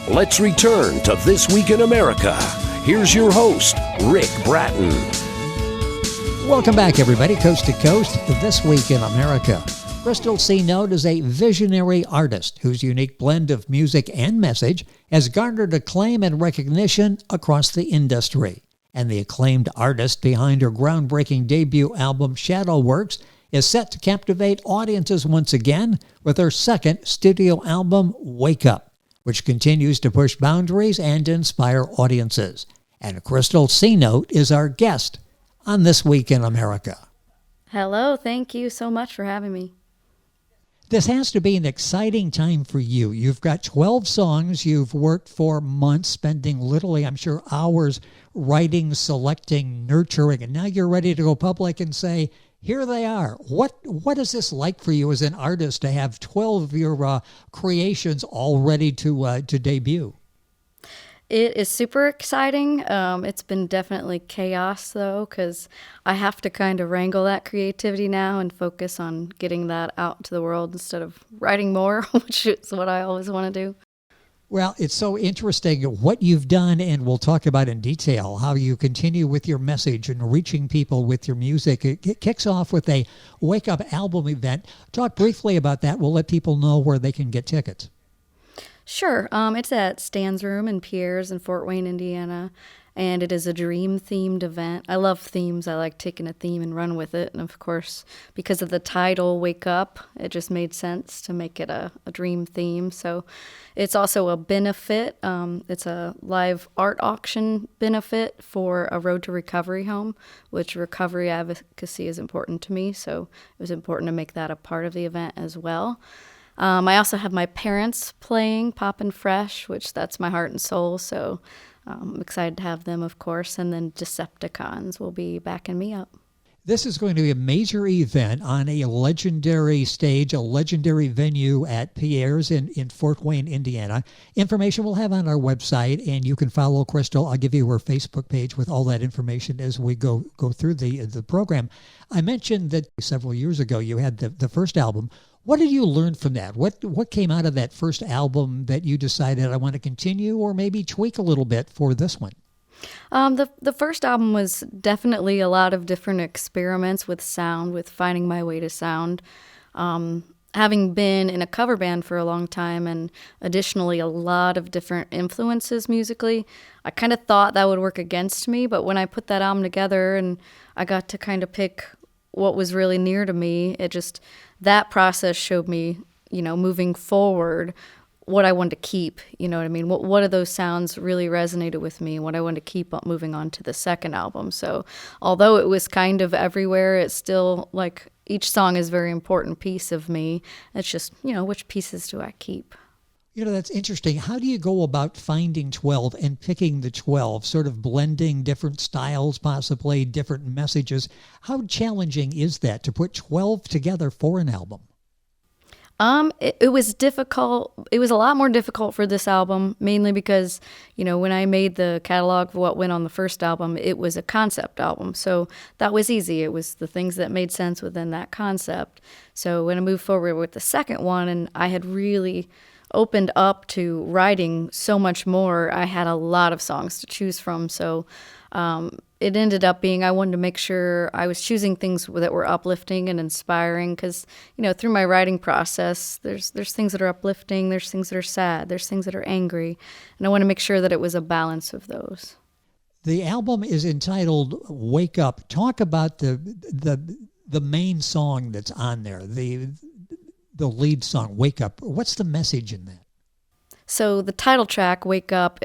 Let's return to This Week in America. Here's your host, Rick Bratton. Welcome back, everybody, coast to coast, This Week in America. Crystal C. Note is a visionary artist whose unique blend of music and message has garnered acclaim and recognition across the industry. And the acclaimed artist behind her groundbreaking debut album, Shadow Works, is set to captivate audiences once again with her second studio album, Wake Up, which continues to push boundaries and inspire audiences. And Crystal C. Note is our guest on This Week in America. Hello, thank you so much for having me. This has to be an exciting time for you. You've got 12 songs. You've worked for months, spending literally, I'm sure, hours writing, selecting, nurturing, and now you're ready to go public and say, here they are. What is this like for you as an artist to have 12 of your creations all ready to debut? It is super exciting. It's been definitely chaos, though, because I have to kind of wrangle that creativity now and focus on getting that out to the world instead of writing more, which is what I always want to do. Well, it's so interesting what you've done, and we'll talk about in detail how you continue with your message and reaching people with your music. It kicks off with a Wake Up album event. Talk briefly about that. We'll let people know where they can get tickets. Sure. It's at Stan's Room in Pierre's in Fort Wayne, Indiana, and it is a dream-themed event. I love themes. I like taking a theme and run with it, and of course, because of the title, Wake Up, it just made sense to make it a dream theme. So it's also a benefit. It's a live art auction benefit for a Road to Recovery home, which recovery advocacy is important to me, so it was important to make that a part of the event as well. I also have my parents playing Poppin' Fresh, which that's my heart and soul, so I'm excited to have them, of course, and then Decepticons will be backing me up. This is going to be a major event on a legendary stage, a legendary venue at Pierre's in Fort Wayne, Indiana. Information we'll have on our website, and you can follow Crystal. I'll give you her Facebook page with all that information as we go through the program. I mentioned that several years ago you had the first album. What did you learn from that? What came out of that first album that you decided I want to continue or maybe tweak a little bit for this one? The first album was definitely a lot of different experiments with sound, with finding my way to sound. Having been in a cover band for a long time and additionally a lot of different influences musically, I kind of thought that would work against me, but when I put that album together and I got to kind of pick what was really near to me, that process showed me, moving forward, what I wanted to keep, you know what I mean? What of those sounds really resonated with me, what I wanted to keep up moving on to the second album. So although it was kind of everywhere, it's still like each song is a very important piece of me. It's just, which pieces do I keep? That's interesting. How do you go about finding 12 and picking the 12, sort of blending different styles, possibly different messages? How challenging is that to put 12 together for an album? It was difficult. It was a lot more difficult for this album, mainly because, when I made the catalog of what went on the first album, it was a concept album. So that was easy. It was the things that made sense within that concept. So when I moved forward with the second one, and I had really opened up to writing so much more, I had a lot of songs to choose from. So it ended up being, I wanted to make sure I was choosing things that were uplifting and inspiring because, through my writing process, there's things that are uplifting, there's things that are sad, there's things that are angry, and I want to make sure that it was a balance of those. The album is entitled Wake Up. Talk about the main song that's on there, the lead song, Wake Up. What's the message in that? So the title track, Wake Up,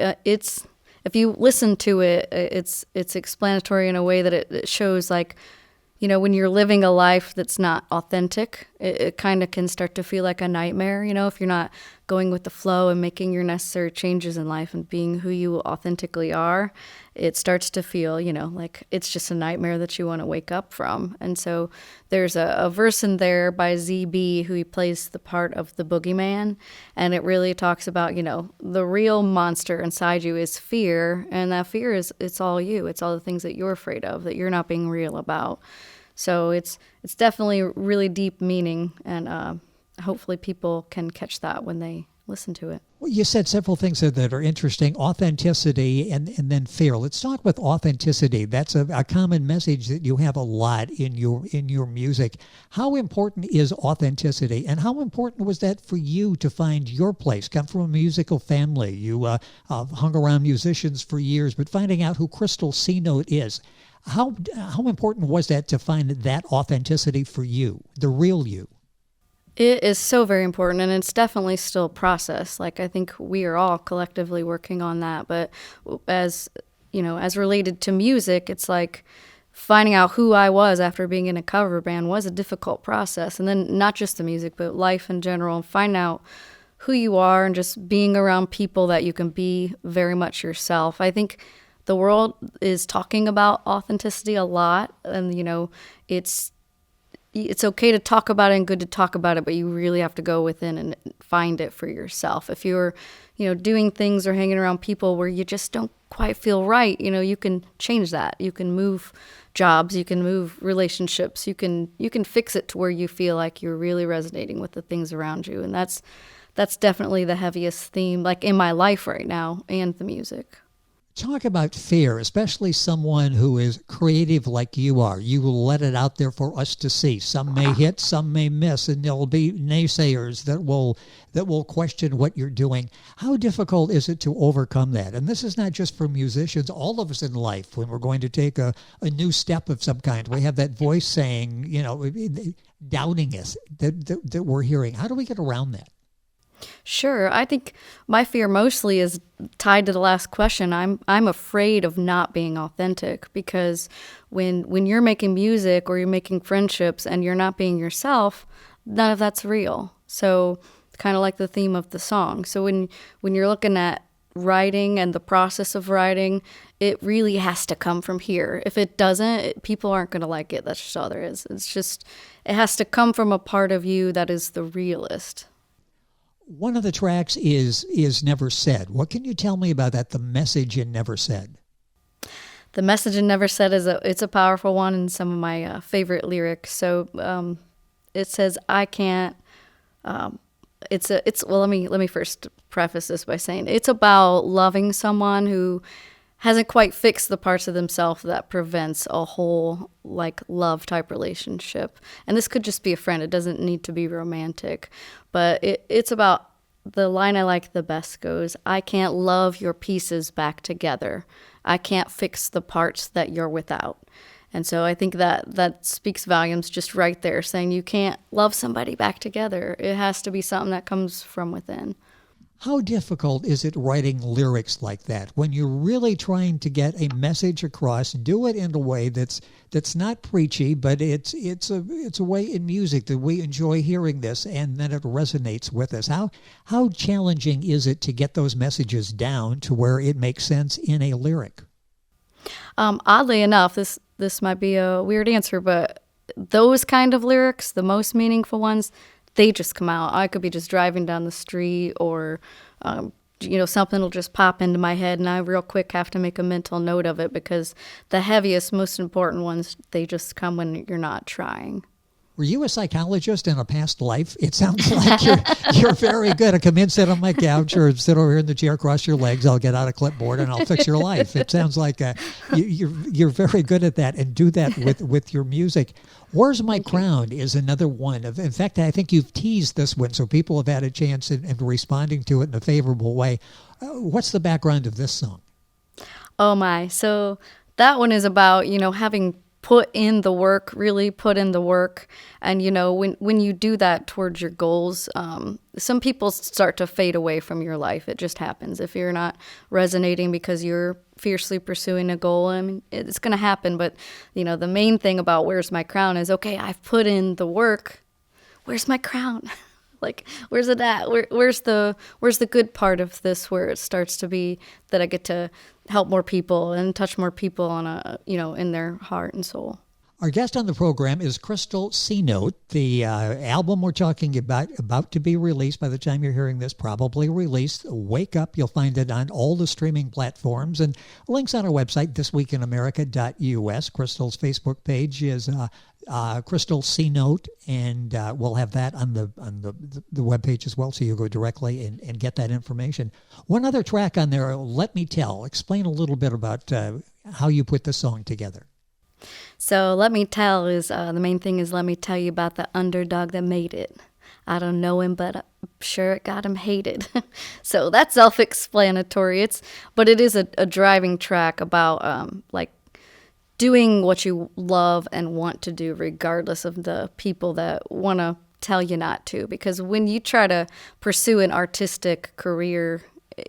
if you listen to it, it's explanatory in a way that it shows, like, when you're living a life that's not authentic, it kind of can start to feel like a nightmare, if you're not going with the flow and making your necessary changes in life and being who you authentically are, it starts to feel, like it's just a nightmare that you want to wake up from. And so there's a verse in there by ZB, who he plays the part of the boogeyman, and it really talks about, the real monster inside you is fear, and that fear it's all you. It's all the things that you're afraid of, that you're not being real about. So it's definitely really deep meaning, and hopefully people can catch that when they listen to it. Well, you said several things there that are interesting: authenticity and then fear. Let's talk with authenticity. That's a common message that you have a lot in your music. How important is authenticity, and how important was that for you to find your place? Come from a musical family. You hung around musicians for years, but finding out who Crystal C Note is, how important was that to find that authenticity for you, the real you? It is so very important, and it's definitely still a process. Like, I think we are all collectively working on that. But as as related to music, it's like finding out who I was after being in a cover band was a difficult process. And then not just the music, but life in general, and find out who you are and just being around people that you can be very much yourself. I think the world is talking about authenticity a lot, and it's okay to talk about it and good to talk about it, but you really have to go within and find it for yourself. If you're, doing things or hanging around people where you just don't quite feel right, you can change that. You can move jobs, you can move relationships, you can fix it to where you feel like you're really resonating with the things around you. And that's definitely the heaviest theme, like in my life right now, and the music. Talk about fear, especially someone who is creative like you are. You will let it out there for us to see. Some may hit, some may miss, and there'll be naysayers that will question what you're doing. How difficult is it to overcome that? And this is not just for musicians, all of us in life. When we're going to take a new step of some kind, we have that voice saying, doubting us that we're hearing. How do we get around that? Sure. I think my fear mostly is tied to the last question. I'm afraid of not being authentic, because when you're making music or you're making friendships and you're not being yourself, none of that's real. So kind of like the theme of the song. So when you're looking at writing and the process of writing, it really has to come from here. If it doesn't, people aren't going to like it. That's just all there is. It has to come from a part of you that is the realist. One of the tracks is Never Said. What can you tell me about that, the message in Never Said? The message in Never Said it's a powerful one, and some of my favorite lyrics. So it says, I can't, well, let me first preface this by saying it's about loving someone who hasn't quite fixed the parts of themselves that prevents a whole love type relationship. And this could just be a friend. It doesn't need to be romantic. But it's about, the line I like the best goes, I can't love your pieces back together. I can't fix the parts that you're without. And so I think that speaks volumes just right there, saying you can't love somebody back together. It has to be something that comes from within. How difficult is it writing lyrics like that when you're really trying to get a message across? Do it in a way that's not preachy, but it's a way in music that we enjoy hearing this, and then it resonates with us. How challenging is it to get those messages down to where it makes sense in a lyric? Oddly enough, this might be a weird answer, but those kind of lyrics, the most meaningful ones, they just come out. I could be just driving down the street, or something will just pop into my head, and I real quick have to make a mental note of it, because the heaviest, most important ones, they just come when you're not trying. Were you a psychologist in a past life? It sounds like you're very good. I come in, sit on my couch, or sit over here in the chair, cross your legs. I'll get out a clipboard and I'll fix your life. It sounds like you're very good at that, and do that with your music. Where's My Crown is another one. In fact, I think you've teased this one, so people have had a chance in responding to it in a favorable way. What's the background of this song? Oh my! So that one is about having put in the work, really put in the work. And, when you do that towards your goals, some people start to fade away from your life. It just happens. If you're not resonating because you're fiercely pursuing a goal, I mean, it's going to happen. But, the main thing about Where's My Crown is, okay, I've put in the work. Where's my crown? Where's it at? Where's the good part of this, where it starts to be that I get to help more people and touch more people on in their heart and soul. Our guest on the program is Crystal C. Note. The album we're talking about to be released by the time you're hearing this, probably released. Wake Up. You'll find it on all the streaming platforms and links on our website, thisweekinamerica.us. Crystal's Facebook page is Crystal C. Note, and we'll have that on the webpage as well, so you'll go directly and get that information. One other track on there, Let Me Tell. Explain a little bit about how you put the song together. So Let Me Tell is, the main thing is let me tell you about the underdog that made it. I don't know him, but I'm sure it got him hated. So that's self-explanatory. But it is a driving track about like doing what you love and want to do regardless of the people that want to tell you not to. Because when you try to pursue an artistic career,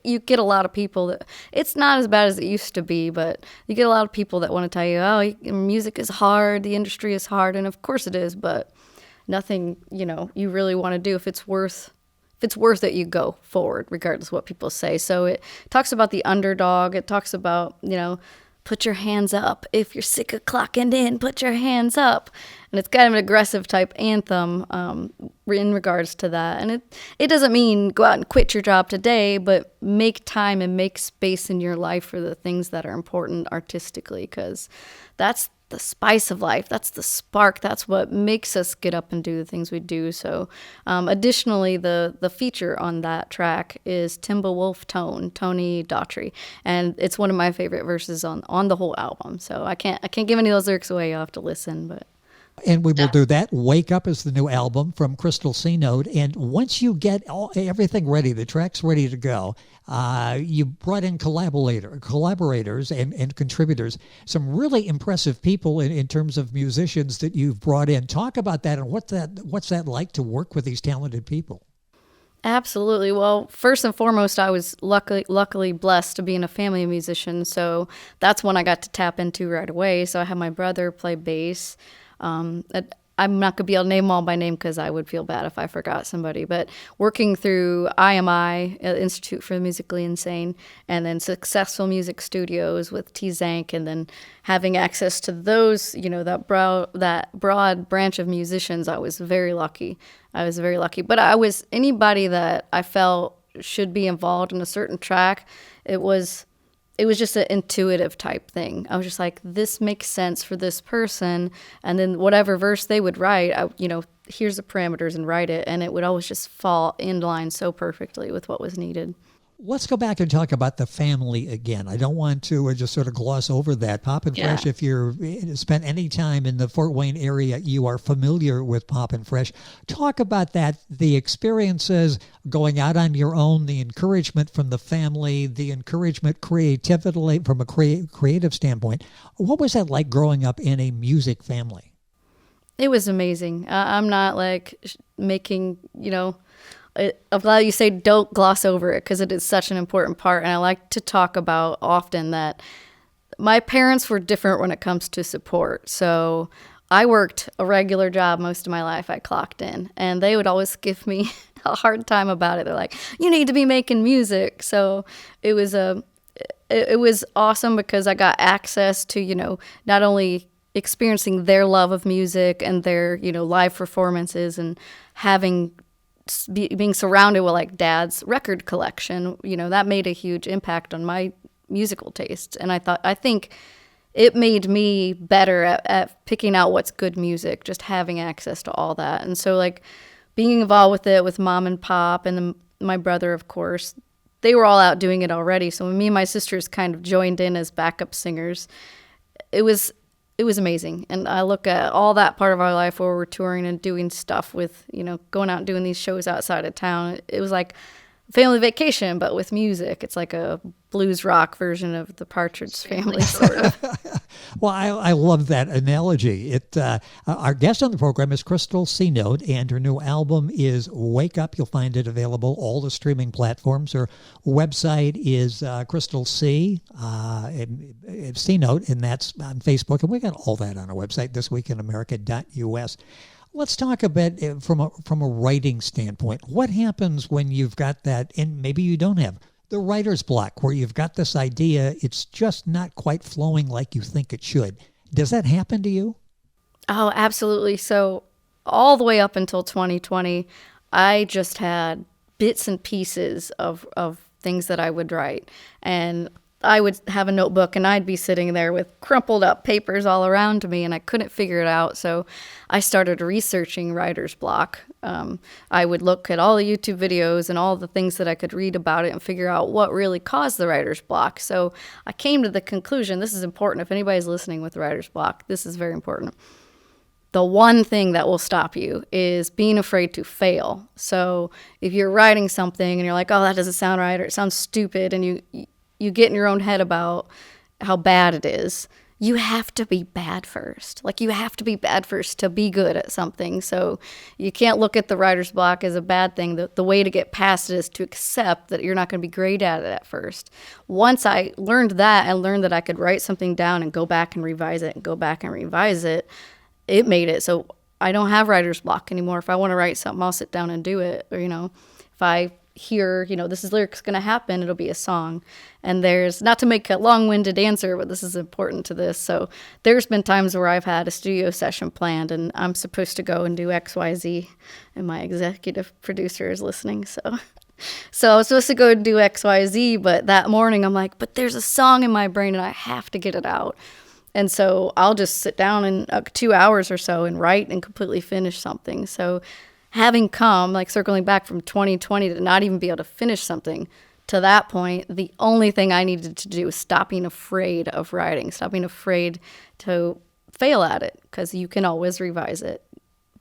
you get a lot of people that, it's not as bad as it used to be, but you get a lot of people that want to tell you, oh, music is hard, the industry is hard, and of course it is, but nothing, you really want to do. If it's worth it, you go forward, regardless of what people say. So it talks about the underdog. It talks about, put your hands up. If you're sick of clocking in, put your hands up. And it's kind of an aggressive type anthem in regards to that. And it doesn't mean go out and quit your job today, but make time and make space in your life for the things that are important artistically, because that's the spice of life. That's the spark. That's what makes us get up and do the things we do. So additionally, the feature on that track is Timberwolf Tony Daughtry. And it's one of my favorite verses on the whole album. So I can't give any of those lyrics away. You'll have to listen, but. And we will do that. Wake Up is the new album from Crystal C. Note. And once you get everything ready, the track's ready to go, you brought in collaborators and contributors, some really impressive people in terms of musicians that you've brought in. Talk about that and what's that like to work with these talented people? Absolutely. Well, first and foremost, I was luckily blessed to be in a family of musicians, so that's one I got to tap into right away. So I had my brother play bass. I'm not going to be able to name them all by name because I would feel bad if I forgot somebody, but working through IMI, Institute for the Musically Insane, and then Successful Music Studios with T. Zank, and then having access to those, that broad branch of musicians, I was very lucky. But anybody that I felt should be involved in a certain track, it was just an intuitive type thing. I was just like, this makes sense for this person. And then whatever verse they would write, here's the parameters and write it. And it would always just fall in line so perfectly with what was needed. Let's go back and talk about the family again. I don't want to just sort of gloss over that. Pop and Fresh, if you're spent any time in the Fort Wayne area, you are familiar with Pop and Fresh. Talk about that, the experiences going out on your own, the encouragement from the family, the encouragement creatively from a creative standpoint. What was that like growing up in a music family? It was amazing. I'm not like making, I'm glad you say don't gloss over it because it is such an important part. And I like to talk about often that my parents were different when it comes to support. So I worked a regular job most of my life. I clocked in, and they would always give me a hard time about it. They're like, you need to be making music. So it was awesome because I got access to, not only experiencing their love of music and their, live performances and being surrounded with like dad's record collection, that made a huge impact on my musical tastes. And I think it made me better at picking out what's good music, just having access to all that. And so like being involved with it with mom and pop and my brother, of course, they were all out doing it already. So when me and my sisters kind of joined in as backup singers, it was amazing. And I look at all that part of our life where we're touring and doing stuff with, going out and doing these shows outside of town. It was like family vacation, but with music. It's like a blues rock version of the Partridge Family, sort of. Well, I love that analogy. Our guest on the program is Crystal C. Note, and her new album is Wake Up. You'll find it available all the streaming platforms. Her website is Crystal C. C. Note, and that's on Facebook. And we got all that on our website, thisweekinamerica.us. Let's talk a bit from a writing standpoint. What happens when you've got that, and maybe you don't have, the writer's block, where you've got this idea, it's just not quite flowing like you think it should? Does that happen to you? Oh, absolutely. So all the way up until 2020, I just had bits and pieces of things that I would write. And I would have a notebook and I'd be sitting there with crumpled up papers all around me and I couldn't figure it out. So I started researching writer's block. I would look at all the YouTube videos and all the things that I could read about it and figure out what really caused the writer's block. So I came to the conclusion, this is important. If anybody's listening with writer's block, this is very important. The one thing that will stop you is being afraid to fail. So if you're writing something and you're like, oh, that doesn't sound right, or it sounds stupid, and you get in your own head about how bad it is, you have to be bad first. Like, you have to be bad first to be good at something. So you can't look at the writer's block as a bad thing. The way to get past it is to accept that you're not going to be great at it at first. Once I learned that and learned that I could write something down and go back and revise it and go back and revise it, it made it so I don't have writer's block anymore. If I want to write something, I'll sit down and do it. Or, if I hear, this is lyrics going to happen, it'll be a song. And there's, not to make a long-winded answer, but this is important to this. So there's been times where I've had a studio session planned and I'm supposed to go and do XYZ, and my executive producer is listening. So I was supposed to go and do XYZ, but that morning I'm like, but there's a song in my brain and I have to get it out. And so I'll just sit down in 2 hours or so and write and completely finish something. So having come, like circling back from 2020 to not even be able to finish something, to that point, the only thing I needed to do was stop being afraid of writing, stop being afraid to fail at it, because you can always revise it.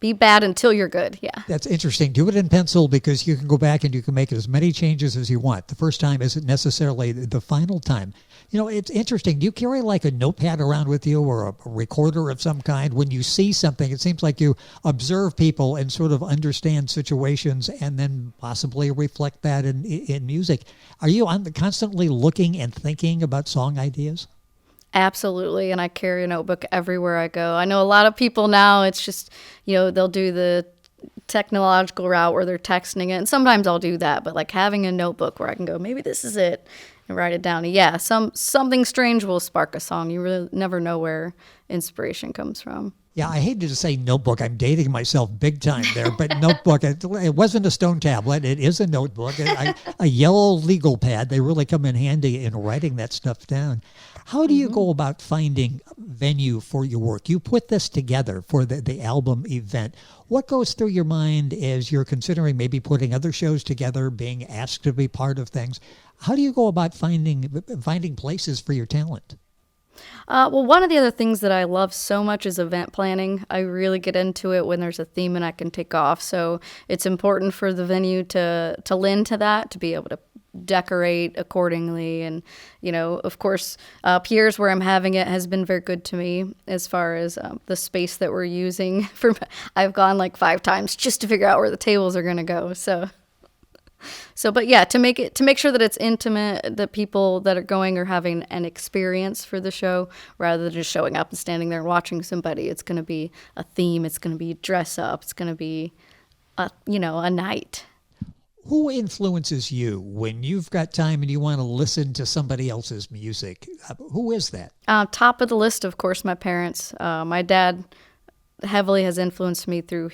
Be bad until you're good. Yeah. That's interesting. Do it in pencil, because you can go back and you can make as many changes as you want. The first time isn't necessarily the final time. It's interesting. Do you carry like a notepad around with you, or a recorder of some kind? When you see something, it seems like you observe people and sort of understand situations and then possibly reflect that in music. Are you constantly looking and thinking about song ideas? Absolutely, and I carry a notebook everywhere I go. I know a lot of people now, it's just, they'll do the technological route where they're texting it, and sometimes I'll do that, but like having a notebook where I can go, maybe this is it, and write it down. And yeah, something strange will spark a song. You really never know where inspiration comes from. Yeah, I hated to say notebook. I'm dating myself big time there, but notebook, it wasn't a stone tablet. It is a notebook, a yellow legal pad. They really come in handy in writing that stuff down. How do you go about finding venue for your work? You put this together for the album event. What goes through your mind as you're considering maybe putting other shows together, being asked to be part of things? How do you go about finding places for your talent? Well, one of the other things that I love so much is event planning. I really get into it when there's a theme and I can take off. So it's important for the venue to lend to that, to be able to decorate accordingly. And, of course, Pierre's, where I'm having it, has been very good to me as far as the space that we're using. I've gone like 5 times just to figure out where the tables are going to go. But yeah, to make sure that it's intimate, that people that are going are having an experience for the show rather than just showing up and standing there and watching somebody. It's going to be a theme. It's going to be dress up. It's going to be a night. Who influences you when you've got time and you want to listen to somebody else's music? Who is that? Top of the list, of course, my parents. My dad heavily has influenced me through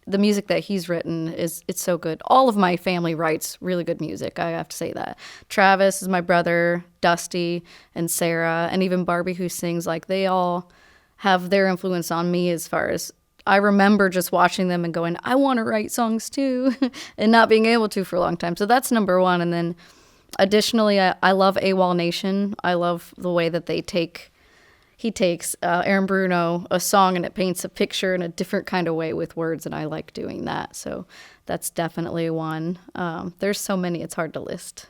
the music that he's written. It's so good. All of my family writes really good music, I have to say that. Travis is my brother, Dusty and Sarah, and even Barbie, who sings. Like, they all have their influence on me, as far as I remember just watching them and going, I want to write songs too, and not being able to for a long time. So that's number one. And then additionally, I love AWOL Nation. I love the way that he takes Aaron Bruno, a song, and it paints a picture in a different kind of way with words, and I like doing that. So that's definitely one. There's so many, it's hard to list.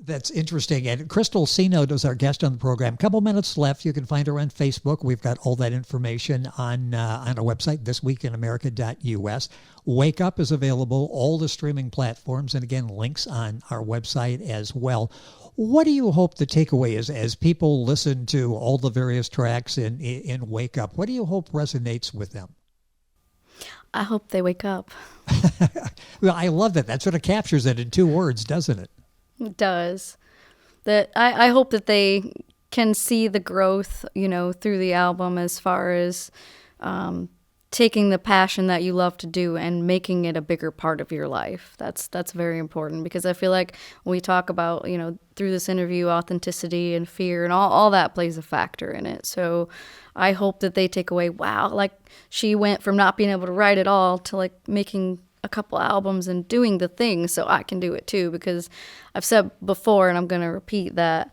That's interesting. And Crystal C. Note is our guest on the program. Couple minutes left. You can find her on Facebook. We've got all that information on our website, thisweekinamerica.us. Wake Up is available, all the streaming platforms, and again, links on our website as well. What do you hope the takeaway is as people listen to all the various tracks in Wake Up? What do you hope resonates with them? I hope they wake up. Well, I love that. That sort of captures it in 2 words, doesn't it? It does. That I hope that they can see the growth, through the album, as far as taking the passion that you love to do and making it a bigger part of your life. That's very important, because I feel like when we talk about, through this interview, authenticity and fear and all that plays a factor in it. So I hope that they take away, wow, like she went from not being able to write at all to like making a couple albums and doing the thing, so I can do it too. Because I've said before, and I'm going to repeat that,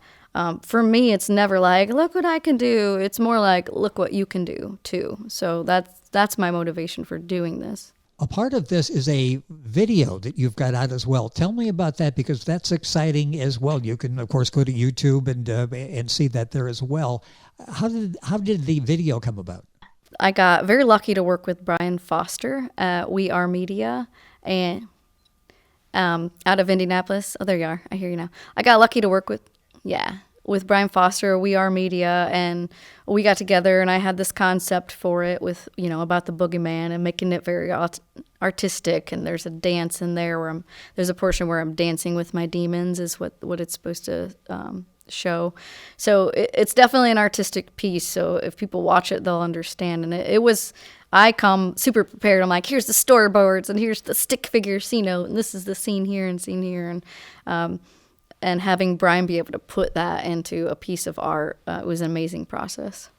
for me, it's never like, look what I can do. It's more like, look what you can do too. So that's my motivation for doing this. A part of this is a video that you've got out as well. Tell me about that, because that's exciting as well. You can, of course, go to YouTube and see that there as well. How did the video come about? I got very lucky to work with Brian Foster at We Are Media, and out of Indianapolis. Oh, there you are. I hear you now. I got lucky to work with Brian Foster, We Are Media, and we got together, and I had this concept for it with, about the boogeyman and making it very artistic. And there's a dance in there where there's a portion where I'm dancing with my demons, is what it's supposed to show. So it's definitely an artistic piece. So if people watch it, they'll understand. And I come super prepared. I'm like, here's the storyboards, and here's the stick figure C note, and this is the scene here and scene here. And having Brian be able to put that into a piece of art was an amazing process.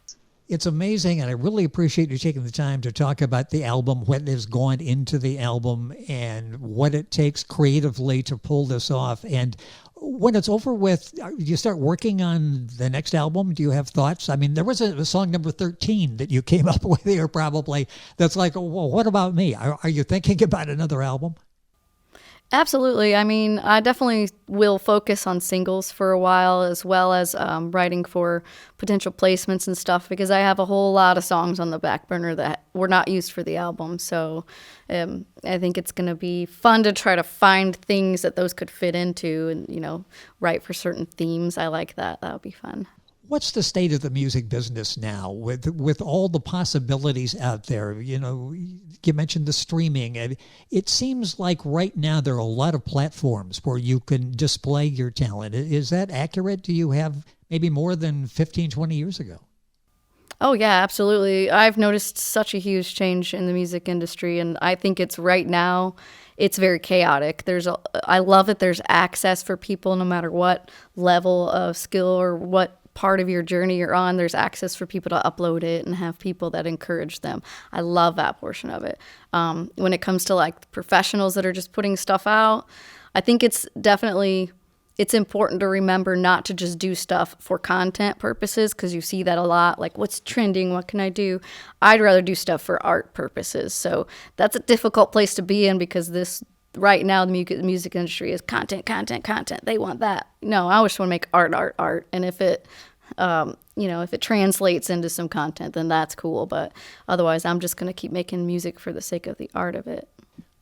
It's amazing, and I really appreciate you taking the time to talk about the album, what has gone into the album, and what it takes creatively to pull this off. And when it's over with, do you start working on the next album? Do you have thoughts? I mean, there was a song number 13 that you came up with here probably that's like, well, what about me? Are you thinking about another album? Absolutely. I mean, I definitely will focus on singles for a while, as well as writing for potential placements and stuff, because I have a whole lot of songs on the back burner that were not used for the album. So I think it's going to be fun to try to find things that those could fit into and, write for certain themes. I like that. That would be fun. What's the state of the music business now with all the possibilities out there? You mentioned the streaming. It seems like right now there are a lot of platforms where you can display your talent. Is that accurate? Do you have maybe more than 15, 20 years ago? Oh, yeah, absolutely. I've noticed such a huge change in the music industry, and I think it's right now, it's very chaotic. I love that there's access for people no matter what level of skill or what part of your journey you're on. There's access for people to upload it and have people that encourage them. I love that portion of it. When it comes to like professionals that are just putting stuff out, I think it's important to remember not to just do stuff for content purposes, because you see that a lot, like what's trending, what can I do? I'd rather do stuff for art purposes. So that's a difficult place to be in, because right now the music industry is content. They want that. No, I just want to make art. And if it, if it translates into some content, then that's cool. But otherwise, I'm just going to keep making music for the sake of the art of it.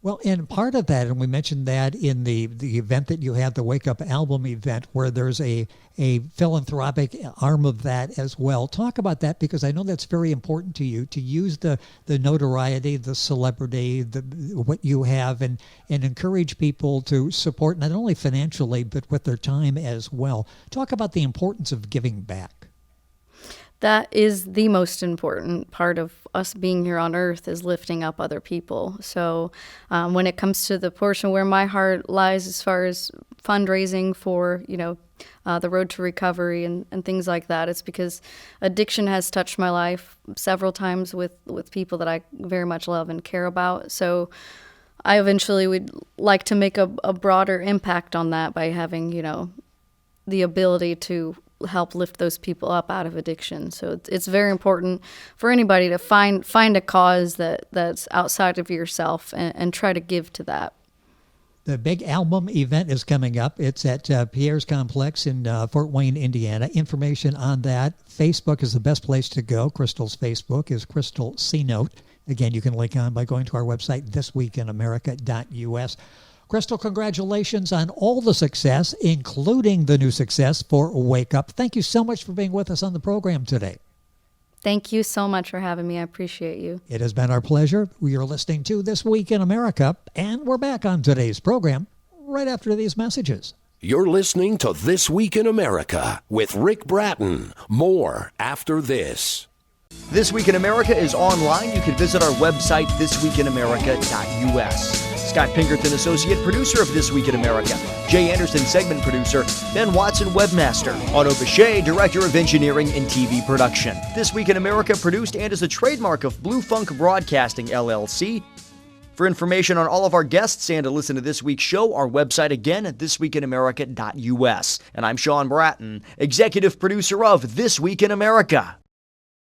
Well, and part of that, and we mentioned that in the event that you had, the Wake Up album event, where there's a philanthropic arm of that as well. Talk about that, because I know that's very important to you, to use the notoriety, the celebrity, what you have, and encourage people to support not only financially, but with their time as well. Talk about the importance of giving back. That is the most important part of us being here on earth, is lifting up other people. So when it comes to the portion where my heart lies as far as fundraising for, the road to recovery and things like that, it's because addiction has touched my life several times with people that I very much love and care about. So I eventually would like to make a broader impact on that by having, the ability to help lift those people up out of addiction. So it's very important for anybody to find a cause that's outside of yourself and try to give to that. The big album event is coming up. It's at Pierre's Complex in Fort Wayne, Indiana. Information on that, Facebook is the best place to go. Crystal's Facebook is Crystal C Note. Again, you can link on by going to our website, thisweekinamerica.us. Crystal, congratulations on all the success, including the new success for Wake Up. Thank you so much for being with us on the program today. Thank you so much for having me. I appreciate you. It has been our pleasure. We are listening to This Week in America, and we're back on today's program right after these messages. You're listening to This Week in America with Rick Bratton. More after this. This Week in America is online. You can visit our website, thisweekinamerica.us. Scott Pinkerton, associate producer of This Week in America. Jay Anderson, segment producer. Ben Watson, webmaster. Otto Bechet, director of engineering and TV production. This Week in America produced and is a trademark of Blue Funk Broadcasting, LLC. For information on all of our guests and to listen to this week's show, our website again at thisweekinamerica.us. And I'm Sean Bratton, executive producer of This Week in America.